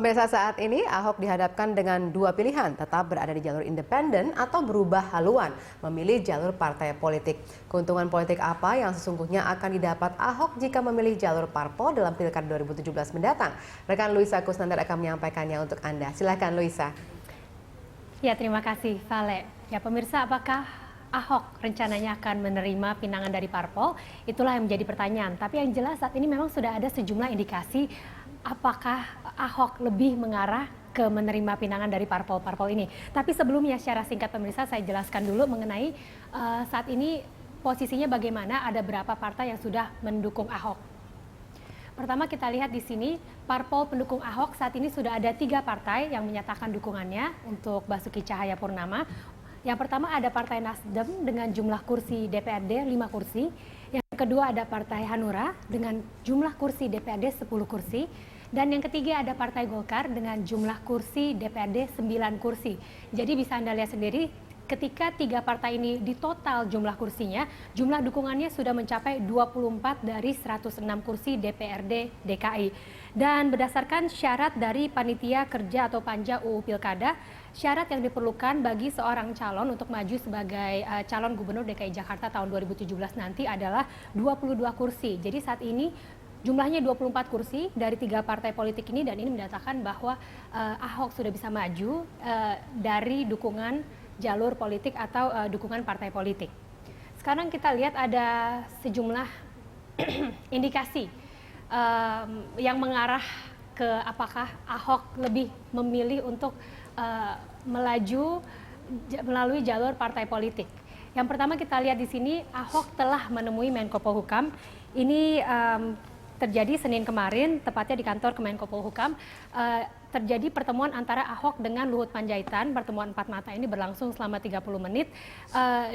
Pemirsa, saat ini Ahok dihadapkan dengan dua pilihan, tetap berada di jalur independen atau berubah haluan, memilih jalur partai politik. Keuntungan politik apa yang sesungguhnya akan didapat Ahok jika memilih jalur parpol dalam Pilkada 2017 mendatang? Rekan Luisa Kusnandar akan menyampaikannya untuk Anda. Silakan Luisa. Ya, terima kasih Vale. Ya pemirsa, apakah Ahok rencananya akan menerima pinangan dari parpol? Itulah yang menjadi pertanyaan. Tapi yang jelas saat ini memang sudah ada sejumlah indikasi apakah Ahok lebih mengarah ke menerima pinangan dari parpol-parpol ini. Tapi sebelumnya secara singkat pemirsa saya jelaskan dulu mengenai saat ini posisinya bagaimana, ada berapa partai yang sudah mendukung Ahok. Pertama kita lihat di sini, parpol pendukung Ahok saat ini sudah ada 3 partai yang menyatakan dukungannya untuk Basuki Cahayapurnama. Yang pertama ada Partai Nasdem dengan jumlah kursi DPRD 5 kursi. Yang kedua ada Partai Hanura dengan jumlah kursi DPRD 10 kursi. Dan yang ketiga ada Partai Golkar dengan jumlah kursi DPRD 9 kursi. Jadi bisa Anda lihat sendiri, ketika 3 partai ini di total jumlah kursinya, jumlah dukungannya sudah mencapai 24 dari 106 kursi DPRD DKI. Dan berdasarkan syarat dari Panitia Kerja atau Panja UU Pilkada, syarat yang diperlukan bagi seorang calon untuk maju sebagai calon gubernur DKI Jakarta tahun 2017 nanti adalah 22 kursi. Jadi saat ini jumlahnya 24 kursi dari 3 partai politik ini, dan ini mendatangkan bahwa Ahok sudah bisa maju dari dukungan jalur politik atau dukungan partai politik. Sekarang kita lihat ada sejumlah indikasi yang mengarah ke apakah Ahok lebih memilih untuk melaju melalui jalur partai politik. Yang pertama kita lihat di sini, Ahok telah menemui Menko Polhukam. Ini terjadi Senin kemarin, tepatnya di kantor Kemenko Polhukam. Terjadi pertemuan antara Ahok dengan Luhut Panjaitan. Pertemuan 4 mata ini berlangsung selama 30 menit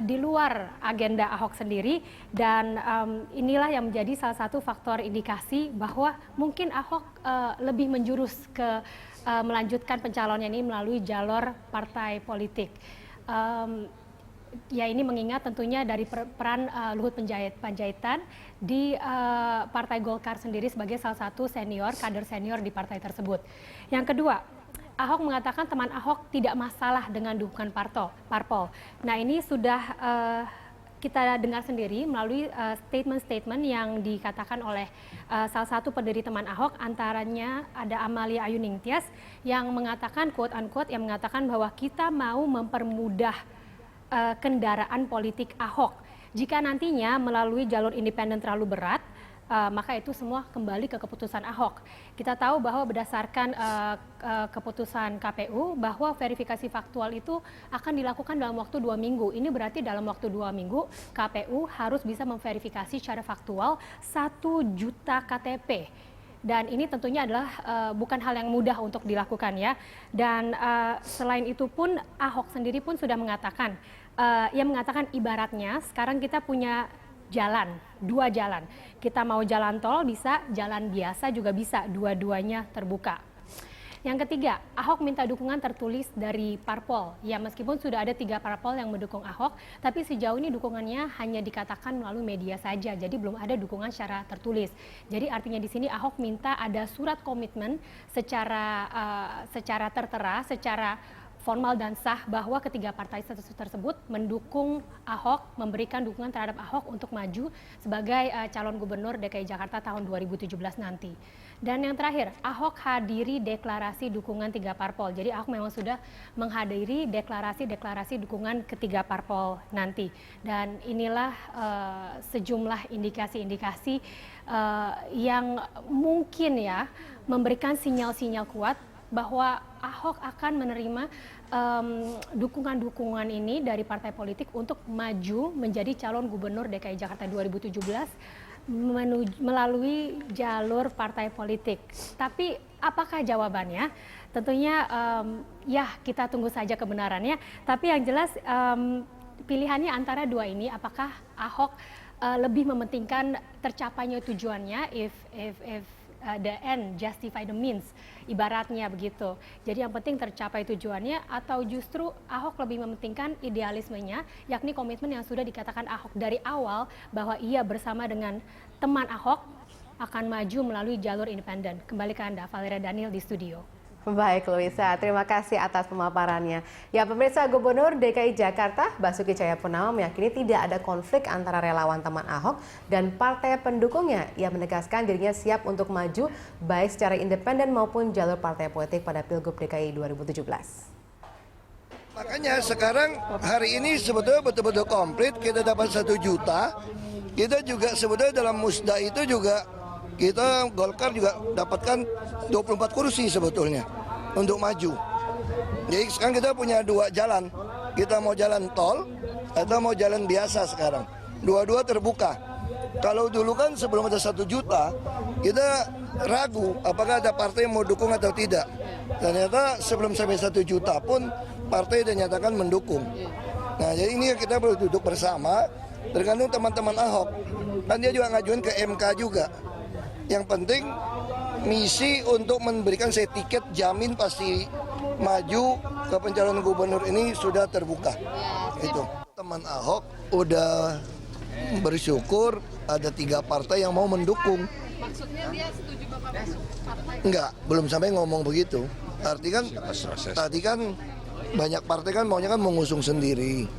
di luar agenda Ahok sendiri, dan inilah yang menjadi salah satu faktor indikasi bahwa mungkin Ahok lebih menjurus ke melanjutkan pencalonnya ini melalui jalur partai politik. Ya, ini mengingat tentunya dari peran Luhut Panjaitan di Partai Golkar sendiri sebagai salah satu kader senior di partai tersebut. Yang kedua, Ahok mengatakan teman Ahok tidak masalah dengan dukungan parpol. Nah, ini sudah kita dengar sendiri melalui statement-statement yang dikatakan oleh salah satu pendiri teman Ahok, antaranya ada Amalia Ayuningtyas yang mengatakan, quote-unquote, yang mengatakan bahwa kita mau mempermudah kendaraan politik Ahok. Jika nantinya melalui jalur independen terlalu berat, maka itu semua kembali ke keputusan Ahok. Kita tahu bahwa berdasarkan keputusan KPU bahwa verifikasi faktual itu akan dilakukan dalam waktu 2 minggu. Ini berarti dalam waktu 2 minggu KPU harus bisa memverifikasi secara faktual 1 juta KTP. Dan ini tentunya adalah bukan hal yang mudah untuk dilakukan ya. Dan selain itu pun Ahok sendiri pun sudah mengatakan, ia mengatakan ibaratnya sekarang kita punya jalan, 2 jalan. Kita mau jalan tol bisa, jalan biasa juga bisa, dua-duanya terbuka. Yang ketiga, Ahok minta dukungan tertulis dari parpol. Ya, meskipun sudah ada 3 parpol yang mendukung Ahok, tapi sejauh ini dukungannya hanya dikatakan melalui media saja. Jadi belum ada dukungan secara tertulis. Jadi artinya di sini Ahok minta ada surat komitmen secara tertera, secara formal dan sah bahwa ketiga partai tersebut mendukung Ahok, memberikan dukungan terhadap Ahok untuk maju sebagai calon gubernur DKI Jakarta tahun 2017 nanti. Dan yang terakhir, Ahok hadiri deklarasi dukungan 3 parpol. Jadi Ahok memang sudah menghadiri deklarasi dukungan ketiga parpol nanti. Dan inilah sejumlah indikasi-indikasi yang mungkin ya memberikan sinyal-sinyal kuat bahwa Ahok akan menerima dukungan-dukungan ini dari partai politik untuk maju menjadi calon gubernur DKI Jakarta 2017 melalui jalur partai politik. Tapi apakah jawabannya? Tentunya ya kita tunggu saja kebenarannya. Tapi yang jelas pilihannya antara 2 ini, apakah Ahok lebih mementingkan tercapainya tujuannya, if the end justify the means, ibaratnya begitu. Jadi yang penting tercapai tujuannya, atau justru Ahok lebih mementingkan idealismenya, yakni komitmen yang sudah dikatakan Ahok dari awal bahwa ia bersama dengan teman Ahok akan maju melalui jalur independen. Kembali ke Anda, Valeria Daniel di studio. Baik, Luisa, terima kasih atas pemaparannya. Ya, pemirsa, Gubernur DKI Jakarta Basuki Cahayapurnama meyakini tidak ada konflik antara relawan teman Ahok dan partai pendukungnya. Ia menegaskan dirinya siap untuk maju baik secara independen maupun jalur partai politik pada Pilgub DKI 2017. Makanya sekarang hari ini sebetulnya betul-betul komplit, kita dapat 1 juta. Kita juga sebetulnya dalam musda itu juga kita Golkar juga dapatkan 24 kursi sebetulnya untuk maju. Jadi sekarang kita punya 2 jalan. Kita mau jalan tol atau mau jalan biasa sekarang. Dua-dua terbuka. Kalau dulu kan sebelum ada 1 juta, kita ragu apakah ada partai yang mau dukung atau tidak. Ternyata sebelum sampai 1 juta pun partai sudah nyatakan mendukung. Nah, jadi ini kita perlu duduk bersama, tergantung teman-teman Ahok. Kan dia juga ngajuin ke MK juga. Yang penting misi untuk memberikan saya tiket jamin pasti maju ke pencalonan gubernur ini sudah terbuka. Itu. Teman Ahok udah bersyukur ada 3 partai yang mau mendukung. Maksudnya dia setuju Bapak masuk partai? Enggak, belum sampai ngomong begitu. Tadi kan banyak partai kan maunya kan mengusung sendiri.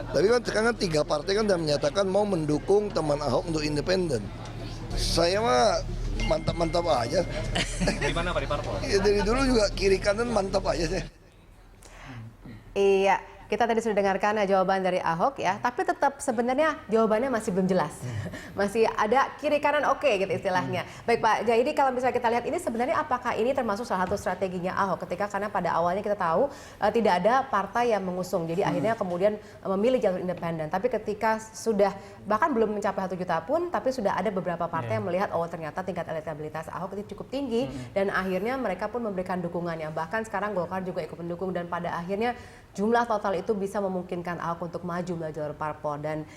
Tapi kan sekarang 3 partai kan sudah menyatakan mau mendukung teman Ahok untuk independen. Saya mah mantap-mantap aja. Di mana Pak, di parpol? Ya, dari dulu juga kiri kanan mantap aja saya. Iya, kita tadi sudah dengarkan jawaban dari Ahok ya, tapi tetap sebenarnya jawabannya masih belum jelas. Masih ada kiri kanan oke gitu istilahnya. Baik Pak Jayadi, kalau misalnya kita lihat ini sebenarnya apakah ini termasuk salah satu strateginya Ahok ketika karena pada awalnya kita tahu tidak ada partai yang mengusung. Jadi akhirnya kemudian memilih jalur independen. Tapi ketika sudah bahkan belum mencapai 1 juta pun, tapi sudah ada beberapa partai yang melihat oh ternyata tingkat elektabilitas Ahok itu cukup tinggi dan akhirnya mereka pun memberikan dukungannya. Bahkan sekarang Golkar juga ikut mendukung dan pada akhirnya jumlah total itu bisa memungkinkan Ahok untuk maju melalui jalur parpol. Dan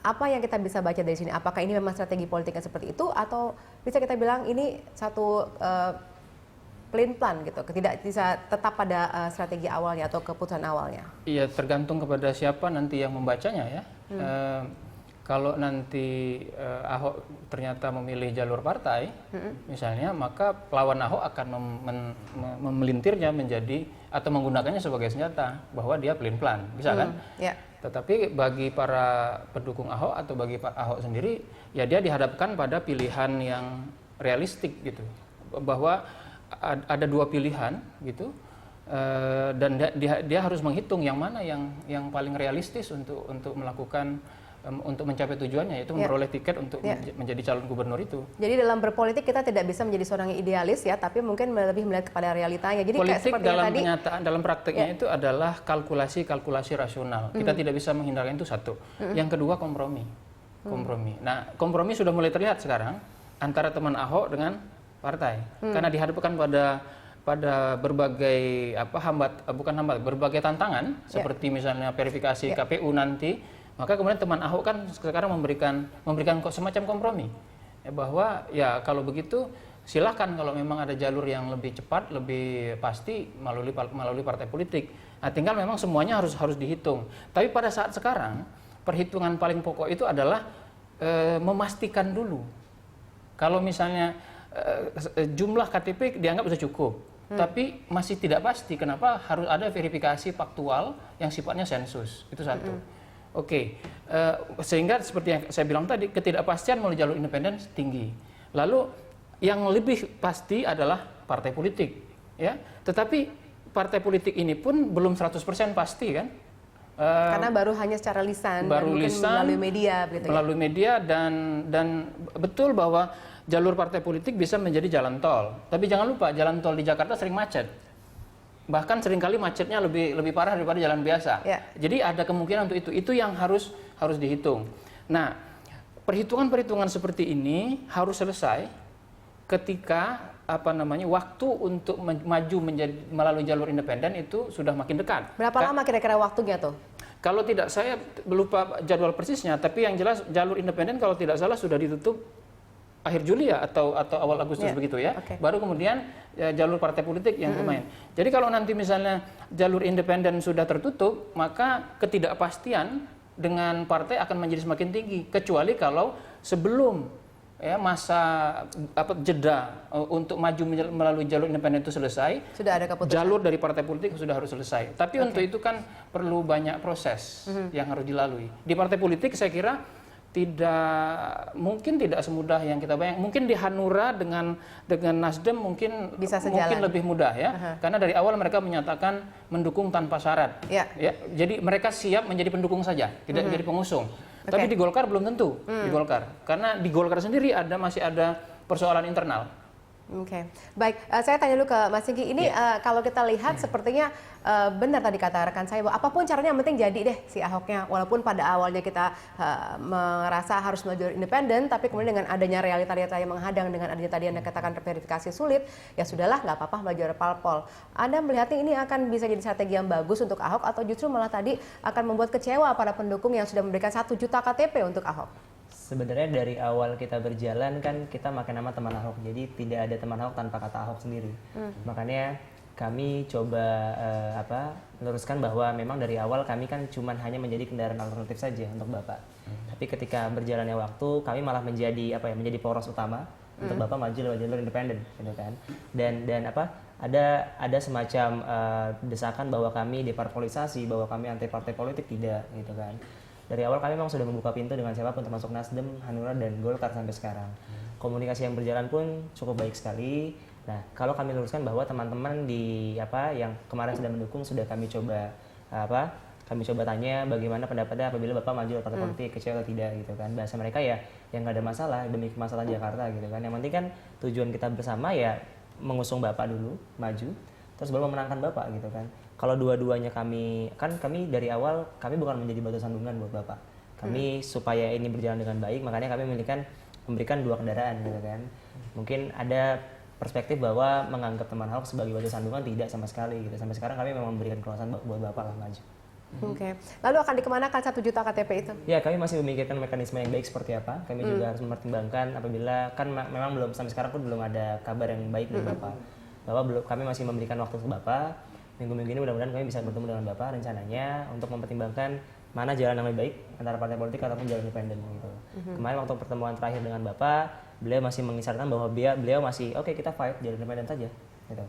apa yang kita bisa baca dari sini? Apakah ini memang strategi politiknya seperti itu atau bisa kita bilang ini satu plain plan gitu, tidak bisa tetap pada strategi awalnya atau keputusan awalnya? Iya, tergantung kepada siapa nanti yang membacanya ya. Kalau nanti Ahok ternyata memilih jalur partai, misalnya, maka lawan Ahok akan memelintirnya menjadi atau menggunakannya sebagai senjata bahwa dia pelin plan, bisa kan? Yeah. Tetapi bagi para pendukung Ahok atau bagi Pak Ahok sendiri, ya dia dihadapkan pada pilihan yang realistik gitu, bahwa ada 2 pilihan gitu. Dan dia harus menghitung yang mana yang paling realistis untuk melakukan untuk mencapai tujuannya, yaitu memperoleh tiket untuk menjadi calon gubernur itu. Jadi dalam berpolitik kita tidak bisa menjadi seorang yang idealis ya, tapi mungkin lebih melihat kepada realitanya. Jadi politik dalam tadi, kenyataan, dalam prakteknya itu adalah kalkulasi rasional. Kita tidak bisa menghindarkan itu satu. Yang kedua kompromi. Nah, kompromi sudah mulai terlihat sekarang antara teman Ahok dengan partai, karena dihadapkan pada berbagai berbagai tantangan seperti misalnya verifikasi KPU nanti. Maka kemudian teman Ahok kan sekarang memberikan semacam kompromi ya, bahwa ya kalau begitu silahkan kalau memang ada jalur yang lebih cepat, lebih pasti melalui partai politik. Nah, tinggal memang semuanya harus dihitung. Tapi pada saat sekarang perhitungan paling pokok itu adalah memastikan dulu kalau misalnya jumlah KTP dianggap sudah cukup. Tapi masih tidak pasti. Kenapa harus ada verifikasi faktual yang sifatnya sensus? Itu satu. Oke, sehingga seperti yang saya bilang tadi, ketidakpastian melalui jalur independen tinggi. Lalu yang lebih pasti adalah partai politik, ya. Tetapi partai politik ini pun belum 100% pasti kan? Karena baru hanya secara lisan, dan mungkin melalui media, begitu. Melalui media dan betul bahwa jalur partai politik bisa menjadi jalan tol. Tapi jangan lupa jalan tol di Jakarta sering macet. Bahkan seringkali macetnya lebih parah daripada jalan biasa. Jadi ada kemungkinan untuk itu. Itu yang harus dihitung. Nah, perhitungan-perhitungan seperti ini harus selesai ketika waktu untuk maju melalui jalur independen itu sudah makin dekat. Berapa lama kira-kira waktunya tuh? Kalau tidak, saya lupa jadwal persisnya, tapi yang jelas jalur independen kalau tidak salah sudah ditutup akhir Juli ya atau awal Agustus begitu ya. Baru kemudian jalur partai politik yang bermain. Jadi kalau nanti misalnya jalur independen sudah tertutup, maka ketidakpastian dengan partai akan menjadi semakin tinggi, kecuali kalau sebelum ya masa jeda untuk maju melalui jalur independen itu selesai, Sudah ada keputusan. jalur dari partai politik sudah harus selesai. Tapi untuk itu kan perlu banyak proses yang harus dilalui. Di partai politik saya kira mungkin tidak semudah yang kita bayangkan. Mungkin di Hanura dengan Nasdem mungkin Bisa sejalan. lebih mudah ya. Karena dari awal mereka menyatakan mendukung tanpa syarat. Ya. Ya, jadi mereka siap menjadi pendukung saja, tidak menjadi pengusung. Tapi di Golkar belum tentu. Di Golkar. Karena di Golkar sendiri masih ada persoalan internal. Oke, baik. Saya tanya dulu ke Mas Singgi. Ini kalau kita lihat sepertinya benar tadi kata rekan saya bahwa apapun caranya yang penting jadi deh si Ahoknya. Walaupun pada awalnya kita merasa harus melalui independen, tapi kemudian dengan adanya realita-realita yang menghadang, dengan adanya tadi Anda katakan verifikasi sulit, ya sudahlah nggak apa-apa melalui jalur parpol. Anda melihatnya ini akan bisa jadi strategi yang bagus untuk Ahok atau justru malah tadi akan membuat kecewa para pendukung yang sudah memberikan 1 juta KTP untuk Ahok? Sebenarnya dari awal kita berjalan kan kita pakai nama teman Ahok, jadi tidak ada teman Ahok tanpa kata Ahok sendiri. Makanya kami coba meluruskan bahwa memang dari awal kami kan cuma hanya menjadi kendaraan alternatif saja untuk Bapak. Tapi ketika berjalannya waktu kami malah menjadi menjadi poros utama untuk Bapak maju lewat jalur independen, gitu kan. Dan ada semacam desakan bahwa kami deparpolisasi, bahwa kami anti partai politik, tidak, gitu kan. Dari awal kami memang sudah membuka pintu dengan siapapun termasuk Nasdem, Hanura, dan Golkar sampai sekarang. Komunikasi yang berjalan pun cukup baik sekali. Nah, kalau kami luruskan bahwa teman-teman yang kemarin sudah mendukung sudah kami coba tanya bagaimana pendapatnya apabila Bapak maju lewat partai politik, kecewa atau tidak, gitu kan. Bahasa mereka ya yang nggak ada masalah demi kemaslahatan Jakarta, gitu kan. Yang penting kan tujuan kita bersama ya mengusung Bapak dulu, maju, terus baru memenangkan Bapak, gitu kan. Kalau dua-duanya kami dari awal kami bukan menjadi batu sandungan buat Bapak. Kami supaya ini berjalan dengan baik, makanya kami memberikan 2 kendaraan, gitu kan. Mungkin ada perspektif bahwa menganggap teman Ahok sebagai batu sandungan, tidak sama sekali, gitu. Sampai sekarang kami memang memberikan keluasan buat Bapak lah maju. Oke. Lalu akan dikemanakan 1 juta KTP itu? Ya, kami masih memikirkan mekanisme yang baik seperti apa. Kami juga harus mempertimbangkan apabila kan memang belum sampai sekarang pun belum ada kabar yang baik dari Bapak. Kami masih memberikan waktu ke Bapak. Minggu-minggu ini mudah-mudahan kami bisa bertemu dengan Bapak rencananya untuk mempertimbangkan mana jalan yang lebih baik antara partai politik ataupun jalan independen, gitu. Kemarin waktu pertemuan terakhir dengan Bapak, beliau masih mengisyaratkan bahwa beliau masih oke, kita fight jalan independen saja, gitu.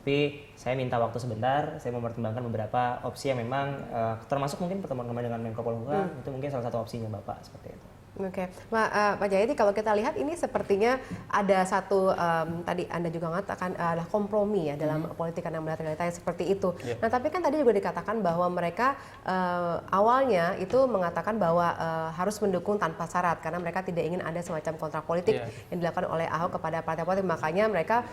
Tapi saya minta waktu sebentar, saya mempertimbangkan beberapa opsi yang memang termasuk mungkin pertemuan kemarin dengan Menko Polhukam, itu mungkin salah satu opsinya Bapak seperti itu. Oke, Pak Jayadi, kalau kita lihat ini sepertinya ada satu tadi Anda juga mengatakan adalah kompromi ya dalam politik karena melihat realita yang seperti itu. Nah, tapi kan tadi juga dikatakan bahwa mereka awalnya itu mengatakan bahwa harus mendukung tanpa syarat karena mereka tidak ingin ada semacam kontrak politik yang dilakukan oleh Ahok kepada partai politik. Makanya mereka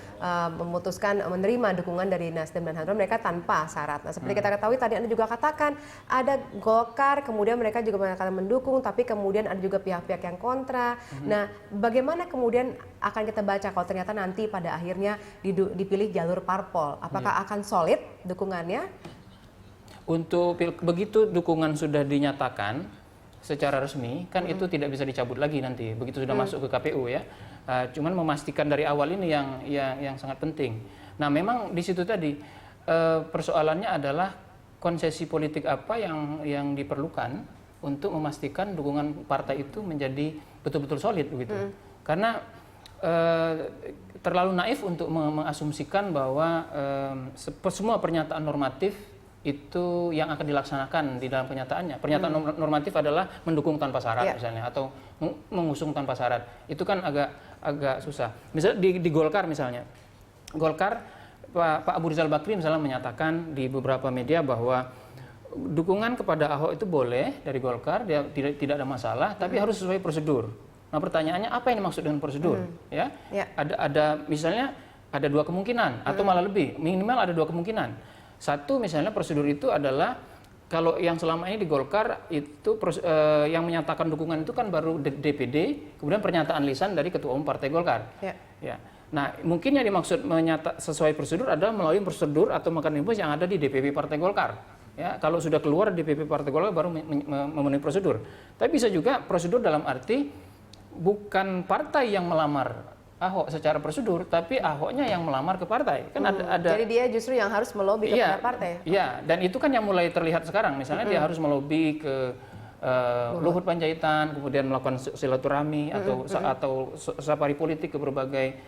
memutuskan menerima dukungan dari Nasdem dan Hanura mereka tanpa syarat. Nah, seperti kita ketahui tadi Anda juga katakan ada Golkar, kemudian mereka juga mengatakan mendukung, tapi kemudian ada juga pihak-pihak yang kontra. Nah, bagaimana kemudian akan kita baca kalau ternyata nanti pada akhirnya dipilih jalur parpol? Apakah akan solid dukungannya? Untuk begitu dukungan sudah dinyatakan secara resmi, kan itu tidak bisa dicabut lagi nanti. Begitu sudah masuk ke KPU ya. Cuman memastikan dari awal ini yang sangat penting. Nah, memang di situ tadi persoalannya adalah konsesi politik apa yang diperlukan untuk memastikan dukungan partai itu menjadi betul-betul solid begitu. Karena terlalu naif untuk mengasumsikan bahwa semua pernyataan normatif itu yang akan dilaksanakan di dalam kenyataannya. Pernyataan normatif adalah mendukung tanpa syarat misalnya atau mengusung tanpa syarat. Itu kan agak susah. Misalnya di Golkar misalnya. Golkar Pak Abu Rizal Bakri misalnya menyatakan di beberapa media bahwa dukungan kepada Ahok itu boleh dari Golkar, dia tidak ada masalah, tapi harus sesuai prosedur. Nah, pertanyaannya apa yang dimaksud dengan prosedur? Ya, ada misalnya ada 2 kemungkinan atau malah lebih, minimal ada 2 kemungkinan. Satu misalnya prosedur itu adalah kalau yang selama ini di Golkar itu yang menyatakan dukungan itu kan baru DPD, kemudian pernyataan lisan dari Ketua Umum Partai Golkar. Ya. Nah, mungkin yang dimaksud sesuai prosedur adalah melalui prosedur atau mekanisme yang ada di DPP Partai Golkar. Ya, kalau sudah keluar DPP Partai Golkar baru memenuhi prosedur. Tapi bisa juga prosedur dalam arti bukan partai yang melamar Ahok secara prosedur, tapi Ahoknya yang melamar ke partai. Kan ada. Jadi dia justru yang harus melobi kepada partai. Iya, dan itu kan yang mulai terlihat sekarang. Misalnya dia harus melobi ke Luhut Panjaitan, kemudian melakukan silaturahmi atau safari politik ke berbagai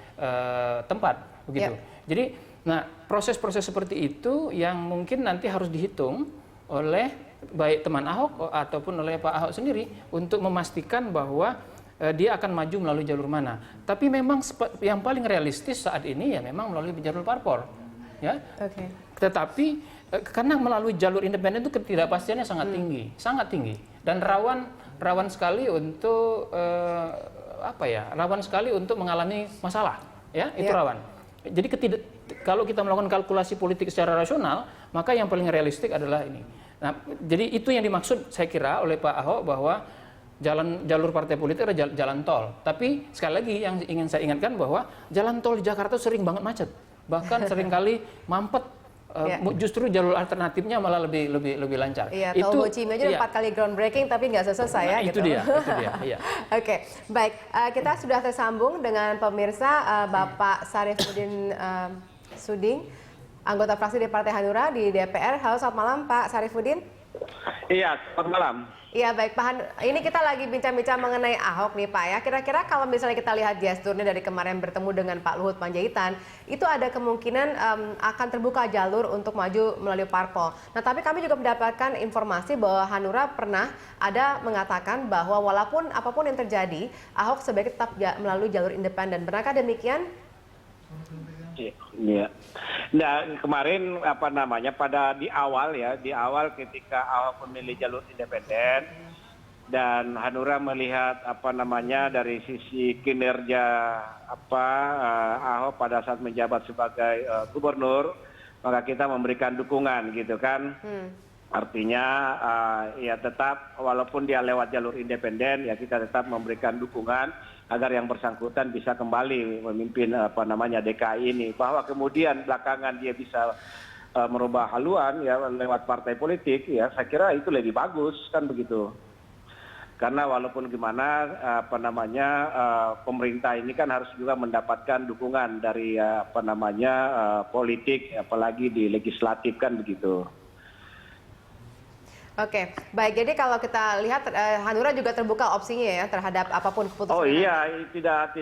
tempat, begitu. Jadi, nah proses-proses seperti itu yang mungkin nanti harus dihitung oleh baik teman Ahok ataupun oleh Pak Ahok sendiri untuk memastikan bahwa dia akan maju melalui jalur mana. Tapi memang yang paling realistis saat ini ya memang melalui jalur parpol, ya. Tetapi karena melalui jalur independen itu ketidakpastiannya sangat tinggi dan rawan sekali untuk rawan sekali untuk mengalami masalah, ya itu rawan. Jadi kalau kita melakukan kalkulasi politik secara rasional, maka yang paling realistik adalah ini. Nah, jadi itu yang dimaksud saya kira oleh Pak Ahok bahwa jalur partai politik adalah jalan tol. Tapi sekali lagi yang ingin saya ingatkan bahwa jalan tol di Jakarta sering banget macet, bahkan seringkali mampet. Justru jalur alternatifnya malah lebih lancar. Iya, tol Ho Chi Minh aja 4 kali groundbreaking tapi nggak selesai ya. Itu gitu. dia. Iya. Oke, baik. Kita sudah tersambung dengan pemirsa Bapak Sarifudin Suding, anggota fraksi di Partai Hanura di DPR. Halo, selamat malam Pak Sarifudin. Iya, selamat malam. Iya baik Pak, ini kita lagi bincang-bincang mengenai Ahok nih Pak ya. Kira-kira kalau misalnya kita lihat gesturnya dari kemarin bertemu dengan Pak Luhut Panjaitan, itu ada kemungkinan akan terbuka jalur untuk maju melalui parpol. Nah tapi kami juga mendapatkan informasi bahwa Hanura pernah ada mengatakan bahwa walaupun apapun yang terjadi, Ahok sebaiknya tetap melalui jalur independen. Benarkah demikian? Iya. Nah, kemarin di awal ketika Ahok memilih jalur independen dan Hanura melihat dari sisi kinerja Ahok pada saat menjabat sebagai gubernur, maka kita memberikan dukungan gitu kan. Artinya ya tetap walaupun dia lewat jalur independen ya kita tetap memberikan dukungan agar yang bersangkutan bisa kembali memimpin DKI ini. Bahwa kemudian belakangan dia bisa merubah haluan ya lewat partai politik ya saya kira itu lebih bagus kan begitu. Karena walaupun gimana pemerintah ini kan harus juga mendapatkan dukungan dari politik apalagi di legislatif kan begitu. Oke, baik. Jadi kalau kita lihat Hanura juga terbuka opsinya ya terhadap apapun keputusan. Oh iya, tidak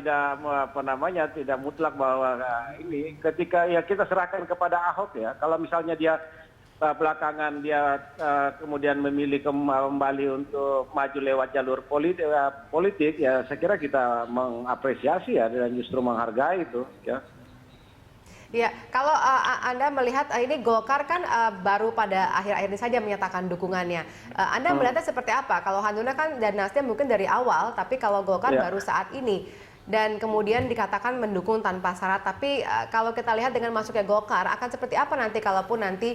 mutlak bahwa ini ketika ya kita serahkan kepada Ahok ya. Kalau misalnya dia belakangan dia kemudian memilih kembali untuk maju lewat jalur politik ya saya kira kita mengapresiasi ya dan justru menghargai itu ya. Ya, kalau Anda melihat ini Golkar kan baru pada akhir-akhir ini saja menyatakan dukungannya. Anda melihatnya seperti apa? Kalau Hanura kan dan Nasdem mungkin dari awal, tapi kalau Golkar baru saat ini. Dan kemudian dikatakan mendukung tanpa syarat. Tapi kalau kita lihat dengan masuknya Golkar, akan seperti apa nanti kalaupun nanti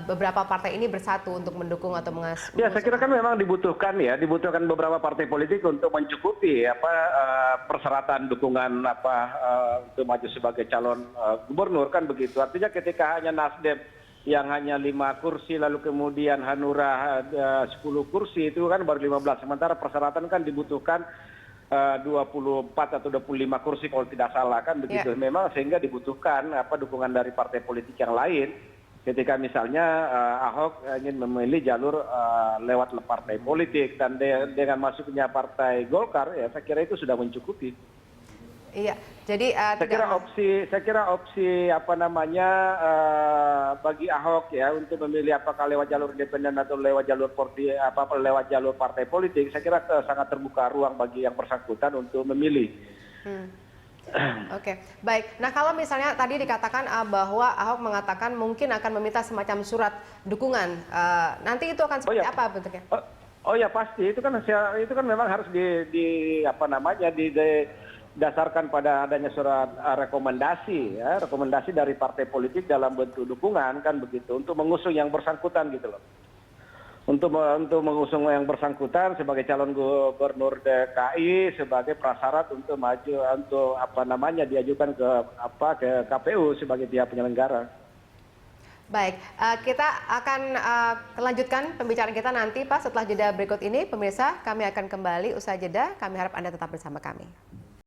beberapa partai ini bersatu untuk mendukung atau Ya, saya kira kan memang dibutuhkan beberapa partai politik untuk mencukupi persyaratan dukungan untuk maju sebagai calon gubernur kan begitu. Artinya ketika hanya Nasdem yang hanya 5 kursi lalu kemudian Hanura 10 kursi itu kan baru 15. Sementara persyaratan kan dibutuhkan 24 atau 25 kursi kalau tidak salah kan begitu. Memang sehingga dibutuhkan dukungan dari partai politik yang lain ketika misalnya Ahok ingin memilih jalur lewat partai politik dan dengan masuknya partai Golkar ya saya kira itu sudah mencukupi. Iya. Jadi saya kira opsi bagi Ahok ya untuk memilih apakah lewat jalur independen atau lewat jalur partai politik saya kira sangat terbuka ruang bagi yang bersangkutan untuk memilih. Oke, baik. Nah kalau misalnya tadi dikatakan bahwa Ahok mengatakan mungkin akan meminta semacam surat dukungan, nanti itu akan seperti apa bentuknya? Oh ya pasti itu kan memang harus dasarkan pada adanya surat rekomendasi dari partai politik dalam bentuk dukungan kan begitu untuk mengusung yang bersangkutan gitu loh. Untuk mengusung yang bersangkutan sebagai calon gubernur DKI sebagai prasyarat untuk maju untuk diajukan ke KPU sebagai pihak penyelenggara. Baik, kita akan lanjutkan pembicaraan kita nanti Pak setelah jeda berikut ini. Pemirsa, kami akan kembali usai jeda. Kami harap Anda tetap bersama kami.